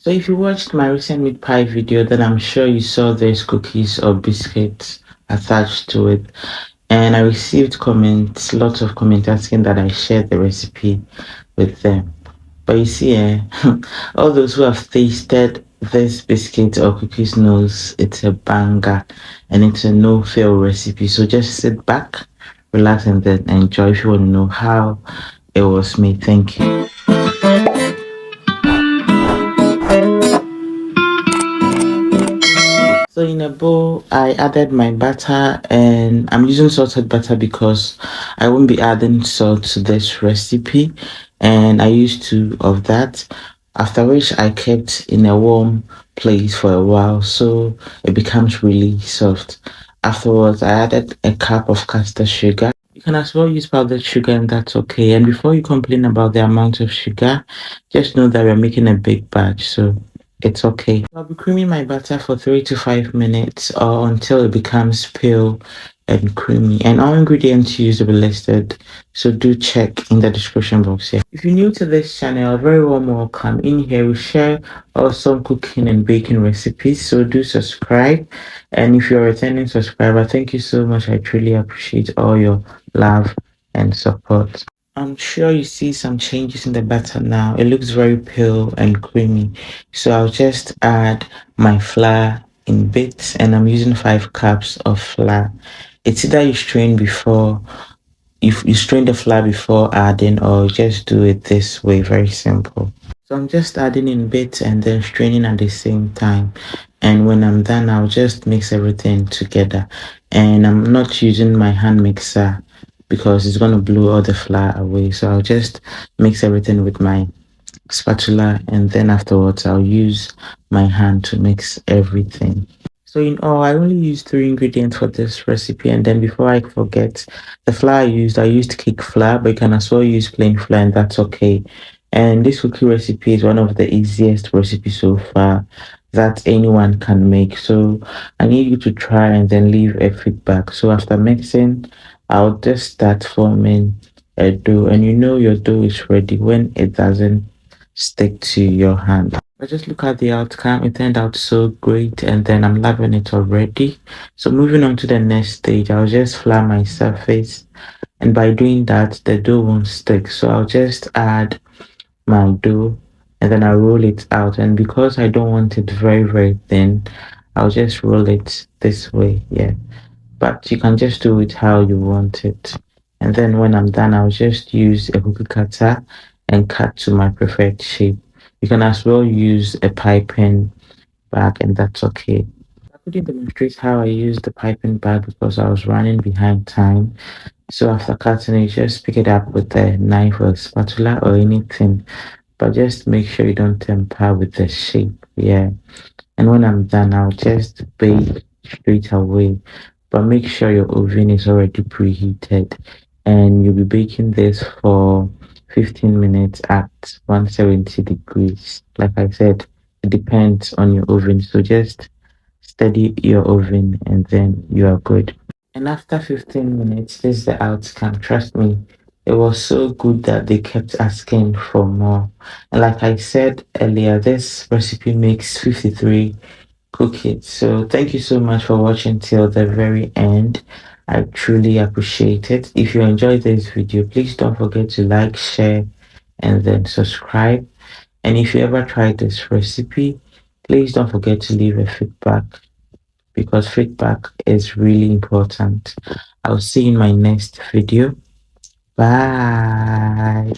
So if you watched my recent meat pie video, then I'm sure you saw there's cookies or biscuits attached to it. And I received comments, lots of comments asking that I share the recipe with them. But you see, all those who have tasted this biscuit or cookies knows it's a banger and it's a no-fail recipe. So just sit back, relax, and then enjoy if you want to know how it was made. Thank you. So in a bowl, I added my butter and I'm using salted butter because I won't be adding salt to this recipe. And I used two of that, after which I kept in a warm place for a while so it becomes really soft. Afterwards, I added a cup of caster sugar. You can as well use powdered sugar and that's okay. And before you complain about the amount of sugar, just know that we're making a big batch. So it's okay. I'll be creaming my batter for 3 to 5 minutes or until it becomes pale and creamy. And all ingredients used will be listed, so do check in the description box here. If you're new to this channel, a very warm welcome. In here, we share awesome cooking and baking recipes, so do subscribe. And if you're a returning subscriber, thank you so much. I truly appreciate all your love and support. I'm sure you see some changes in the batter now. It looks very pale and creamy. So I'll just add my flour in bits and I'm using 5 cups of flour. It's either you strain before, if you strain the flour before adding or just do it this way, very simple. So I'm just adding in bits and then straining at the same time. And when I'm done, I'll just mix everything together. And I'm not using my hand mixer because it's going to blow all the flour away. So I'll just mix everything with my spatula and then afterwards I'll use my hand to mix everything. So in all, I only used 3 ingredients for this recipe, and then before I forget, the flour I used cake flour, but you can as well use plain flour and that's okay. And this cookie recipe is one of the easiest recipes so far that anyone can make. So I need you to try and then leave a feedback. So after mixing, I'll just start forming a dough, and you know your dough is ready when it doesn't stick to your hand. But just look at the outcome. It turned out so great, and then I'm loving it already. So moving on to the next stage, I'll just flour my surface, and by doing that the dough won't stick. So I'll just add my dough and then I roll it out, and because I don't want it very thin, I'll just roll it this way. Yeah, but you can just do it how you want it. And then when I'm done, I'll just use a cookie cutter and cut to my preferred shape. You can as well use a piping bag and that's okay. I couldn't demonstrate how I use the piping bag because I was running behind time. So after cutting it, just pick it up with a knife or a spatula or anything, but just make sure you don't tamper with the shape. Yeah, and when I'm done, I'll just bake straight away, but make sure your oven is already preheated, and you'll be baking this for 15 minutes at 170 degrees. Like I said, it depends on your oven, so just steady your oven and then you are good. And after 15 minutes, this is the outcome. Trust me, it was so good that they kept asking for more. And like I said earlier, this recipe makes 53 cookies. So thank you so much for watching till the very end. I truly appreciate it. If you enjoyed this video, please don't forget to like, share, and then subscribe. And if you ever tried this recipe, please don't forget to leave a feedback because feedback is really important. I'll see you in my next video. Bye.